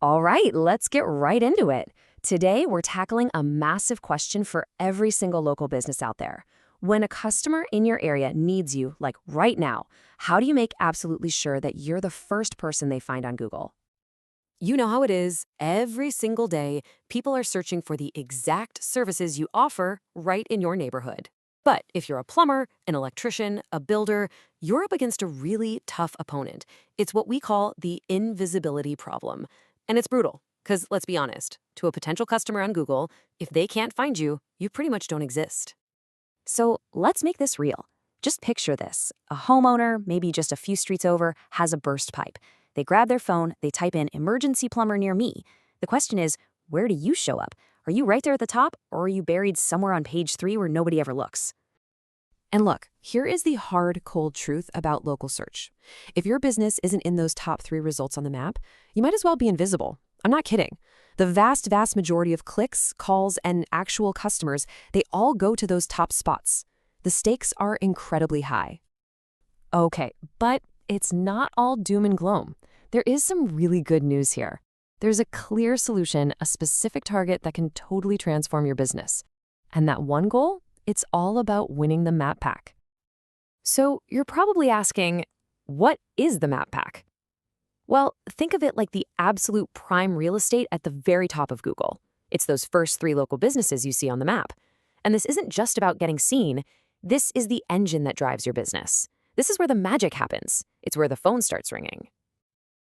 All right, let's get right into it. Today, we're tackling a massive question for every single local business out there. When a customer in your area needs you, like right now, how do you make absolutely sure that you're the first person they find on Google? You know how it is. Every single day, people are searching for the exact services you offer right in your neighborhood. But if you're a plumber, an electrician, a builder, you're up against a really tough opponent. It's what we call the invisibility problem. And it's brutal, because let's be honest, to a potential customer on Google, if they can't find you, you pretty much don't exist. So let's make this real. Just picture this. A homeowner, maybe just a few streets over, has a burst pipe. They grab their phone, they type in emergency plumber near me. The question is, where do you show up? Are you right there at the top, or are you buried somewhere on page 3 where nobody ever looks? And look, here is the hard, cold truth about local search. If your business isn't in those top 3 results on the map, you might as well be invisible. I'm not kidding. The vast majority of clicks, calls, and actual customers, they all go to those top spots. The stakes are incredibly high. Okay, but it's not all doom and gloom. There is some really good news here. There's a clear solution, a specific target that can totally transform your business. And that one goal? It's all about winning the map pack. So you're probably asking, what is the map pack? Well, think of it like the absolute prime real estate at the very top of Google. It's those first 3 local businesses you see on the map. And this isn't just about getting seen. This is the engine that drives your business. This is where the magic happens. It's where the phone starts ringing.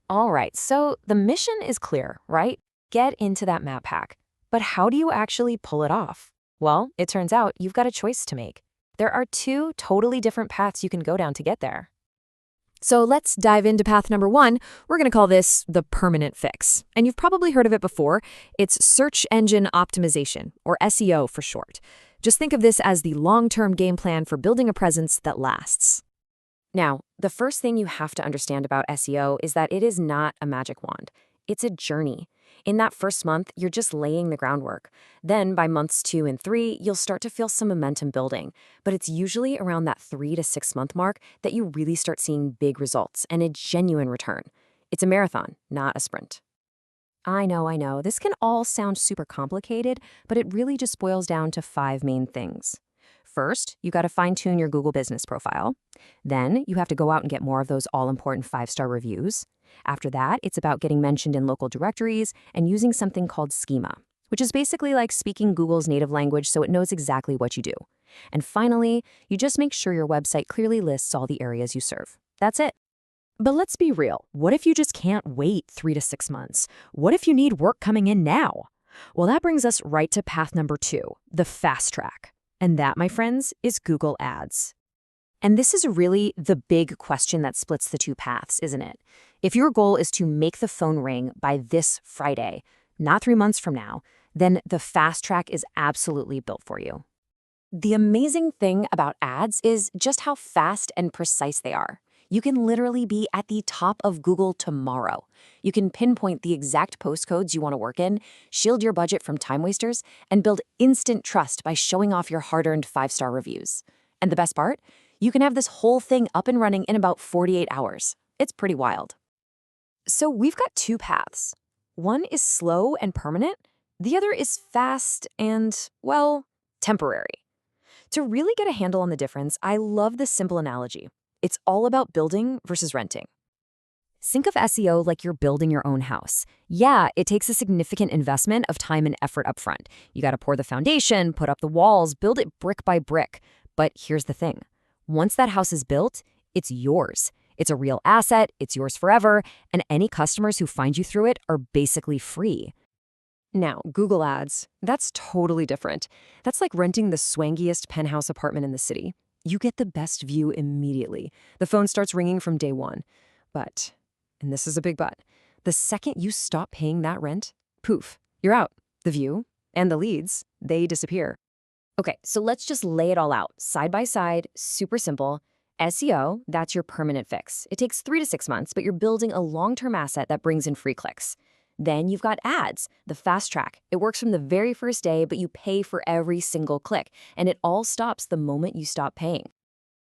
All right, so the mission is clear, right? Get into that map pack. But how do you actually pull it off? Well, it turns out you've got a choice to make. There are 2 totally different paths you can go down to get there. So let's dive into path number 1. We're going to call this the permanent fix. And you've probably heard of it before. It's search engine optimization, or SEO for short. Just think of this as the long-term game plan for building a presence that lasts. Now, the first thing you have to understand about SEO is that it is not a magic wand. It's a journey. In that first month, you're just laying the groundwork. Then by months 2 and 3, you'll start to feel some momentum building. But it's usually around that 3 to 6 month mark that you really start seeing big results and a genuine return. It's a marathon, not a sprint. I know. This can all sound super complicated, but it really just boils down to 5 main things. First, you got to fine-tune your Google business profile. Then you have to go out and get more of those all-important 5-star reviews. After that, it's about getting mentioned in local directories and using something called schema, which is basically like speaking Google's native language so it knows exactly what you do. And finally, you just make sure your website clearly lists all the areas you serve. That's it. But let's be real. What if you just can't wait 3 to 6 months? What if you need work coming in now? Well, that brings us right to path number 2, the fast track. And that, my friends, is Google Ads. And this is really the big question that splits the 2 paths, isn't it? If your goal is to make the phone ring by this Friday, not 3 months from now, then the fast track is absolutely built for you. The amazing thing about ads is just how fast and precise they are. You can literally be at the top of Google tomorrow. You can pinpoint the exact postcodes you want to work in, shield your budget from time wasters, and build instant trust by showing off your hard-earned 5-star reviews. And the best part? You can have this whole thing up and running in about 48 hours. It's pretty wild. So we've got 2 paths. One is slow and permanent. The other is fast and, well, temporary. To really get a handle on the difference, I love this simple analogy. It's all about building versus renting. Think of SEO like you're building your own house. Yeah, it takes a significant investment of time and effort up front. You got to pour the foundation, put up the walls, build it brick by brick. But here's the thing. Once that house is built, it's yours. It's a real asset, it's yours forever, and any customers who find you through it are basically free. Now, Google Ads, that's totally different. That's like renting the swankiest penthouse apartment in the city. You get the best view immediately. The phone starts ringing from day 1. But, and this is a big but, the second you stop paying that rent, poof, you're out. The view and the leads, they disappear. Okay, so let's just lay it all out, side by side, super simple. SEO, that's your permanent fix. It takes 3 to 6 months, but you're building a long-term asset that brings in free clicks. Then you've got ads, the fast track. It works from the very first day, but you pay for every single click, and it all stops the moment you stop paying.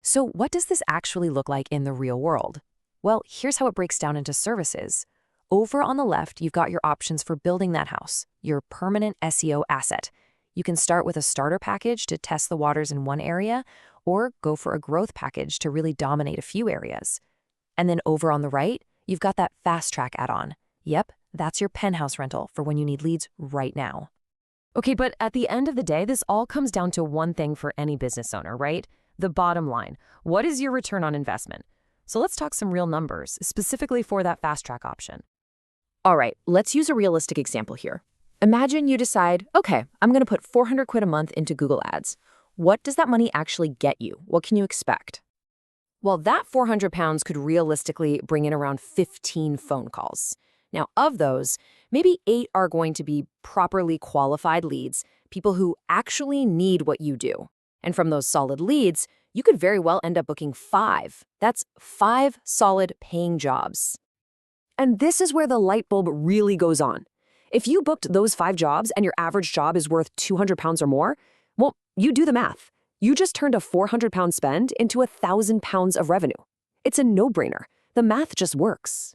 So what does this actually look like in the real world? Well, here's how it breaks down into services. Over on the left, you've got your options for building that house, your permanent SEO asset. You can start with a starter package to test the waters in one area, or go for a growth package to really dominate a few areas. And then over on the right, you've got that fast track add-on. Yep, that's your penthouse rental for when you need leads right now. Okay, but at the end of the day, this all comes down to one thing for any business owner, right? The bottom line. What is your return on investment? So let's talk some real numbers, specifically for that fast track option. All right, let's use a realistic example here. Imagine you decide, okay, I'm going to put 400 quid a month into Google Ads. What does that money actually get you? What can you expect? Well, that 400 pounds could realistically bring in around 15 phone calls. Now, of those, maybe 8 are going to be properly qualified leads, people who actually need what you do. And from those solid leads, you could very well end up booking 5. That's 5 solid paying jobs. And this is where the light bulb really goes on. If you booked those 5 jobs and your average job is worth 200 pounds or more, well, you do the math. You just turned a 400-pound spend into 1,000 pounds of revenue. It's a no-brainer. The math just works.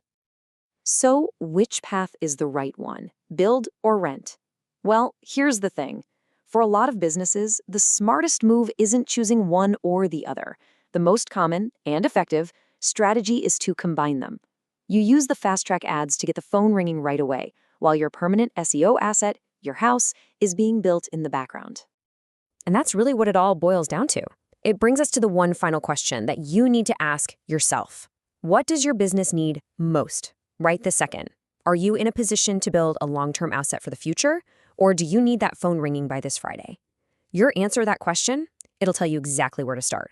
So, which path is the right one? Build or rent? Well, here's the thing. For a lot of businesses, the smartest move isn't choosing one or the other. The most common and effective strategy is to combine them. You use the fast-track ads to get the phone ringing right away, while your permanent SEO asset, your house, is being built in the background. And that's really what it all boils down to. It brings us to the one final question that you need to ask yourself. What does your business need most, right this second? Are you in a position to build a long-term asset for the future, or do you need that phone ringing by this Friday? Your answer to that question, it'll tell you exactly where to start.